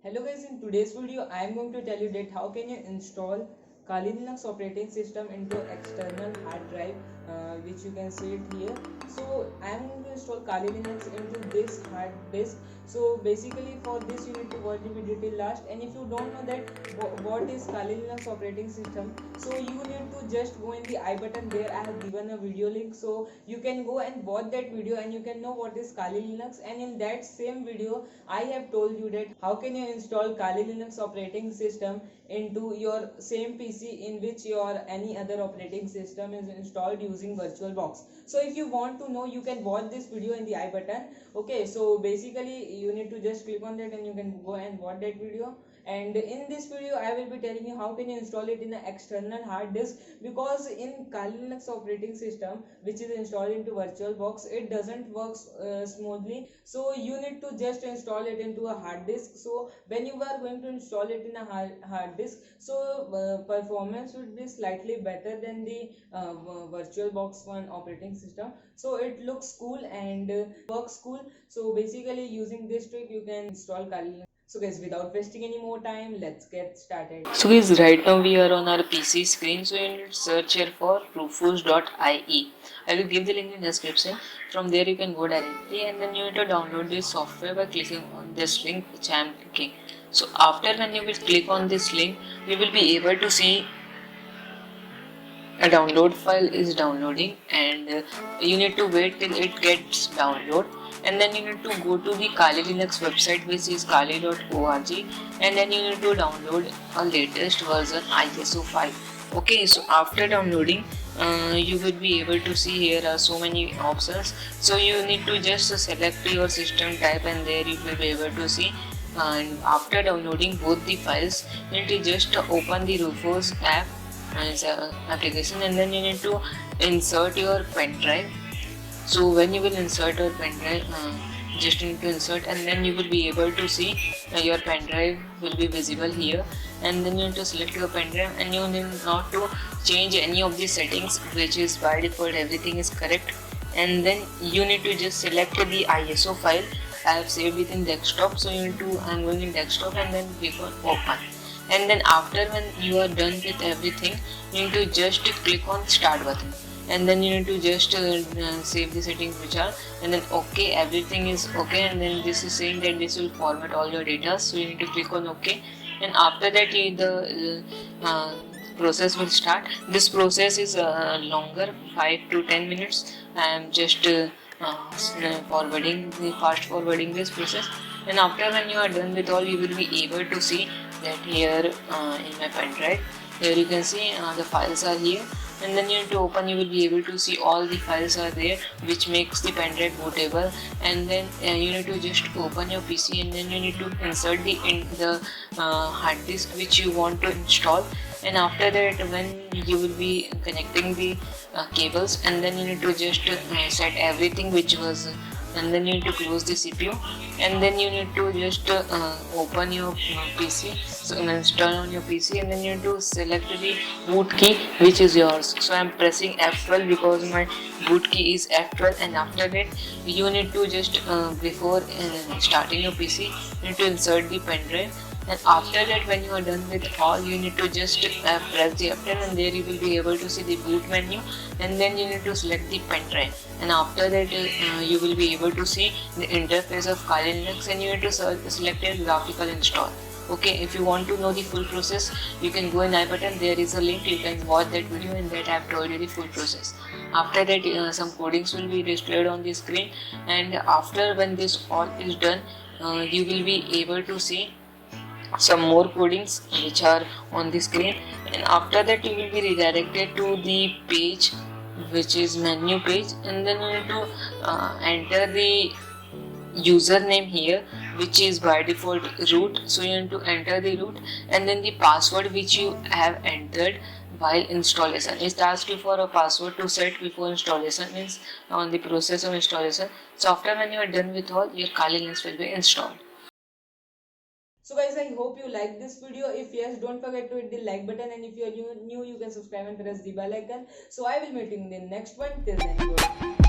Hello guys, in today's video I am going to tell you that how can you install Kali Linux operating system into external hard drive, which you can see it here. So I am going to install Kali Linux into this hard disk. So basically for this you need to watch the video till last, and if you don't know that what is Kali Linux operating system, so you need to just go in the I button. There I have given a video link, so you can go and watch that video and you can know what is Kali Linux. And in that same video I have told you that how can you install Kali Linux operating system into your same PC in which your any other operating system is installed using VirtualBox. So if you want to know, you can watch this video in the I button. Okay, so basically you need to just click on that and you can go and watch that video. And in this video I will be telling you how can you install it in an external hard disk, because in Kali Linux operating system which is installed into VirtualBox, it doesn't work smoothly. So you need to just install it into a hard disk. So when you are going to install it in a hard disk, so performance would be slightly better than the VirtualBox one operating system. So it looks cool and works cool. So basically using this trick you can install Kali Linux. So guys, without wasting any more time, let's get started. So guys, right now we are on our PC screen, so you need to search here for rufus.ie. I will give the link in the description. From there you can go directly, and then you need to download this software by clicking on this link which I am clicking. So after when you will click on this link, you will be able to see a download file is downloading, and you need to wait till it gets download, and then you need to go to the Kali Linux website, which is kali.org, and then you need to download a latest version ISO file. Okay, so after downloading, you will be able to see here are so many options. So you need to just select your system type, and there you will be able to see. And after downloading both the files, you need to just open the Rufus app as a application, and then you need to insert your pen drive. So when you will insert your pen drive, just need to insert, and then you will be able to see your pen drive will be visible here, and then you need to select your pen drive, and you need not to change any of the settings, which is by default everything is correct. And then you need to just select the ISO file. I have saved it in desktop, so you need to, I'm going in desktop, and then click on open. And then after when you are done with everything, you need to just click on start button, and then you need to just save the settings which are, and then okay, everything is okay. And then this is saying that this will format all your data, so you need to click on okay. And after that the process will start. This process is longer, 5 to 10 minutes. I am just fast forwarding this process. And after when you are done with all, you will be able to see that here in my pen drive, here you can see the files are here, and then you need to open, you will be able to see all the files are there, which makes the pen drive bootable. And then you need to just open your PC, and then you need to insert the hard disk which you want to install. And after that, when you will be connecting the cables, and then you need to just set everything which was, and then you need to close the CPU, and then you need to just open your PC, so turn on your PC, and then you need to select the boot key which is yours. So I'm pressing F12 because my boot key is F12. And after that you need to just before starting your PC, you need to insert the pen drive. And after that, when you are done with all, you need to just press the F10, and there you will be able to see the boot menu, and then you need to select the pen drive. And after that you will be able to see the interface of Kali Linux, and you need to select a graphical install. Okay, if you want to know the full process, you can go in I button, there is a link, you can watch that video, and that I have told you the full process. After that some codings will be displayed on the screen, and after when this all is done, you will be able to see some more codings which are on the screen. And after that you will be redirected to the page which is menu page, and then you need to enter the username here, which is by default root. So you need to enter the root, and then the password which you have entered while installation. It asks you for a password to set before installation, means on the process of installation. So after when you are done with all, your Kali Linux will be installed. So guys, I hope you like this video. If yes, don't forget to hit the like button, and if you are new, you can subscribe and press the bell icon. So I will meet you in the next one. Till then, goodbye.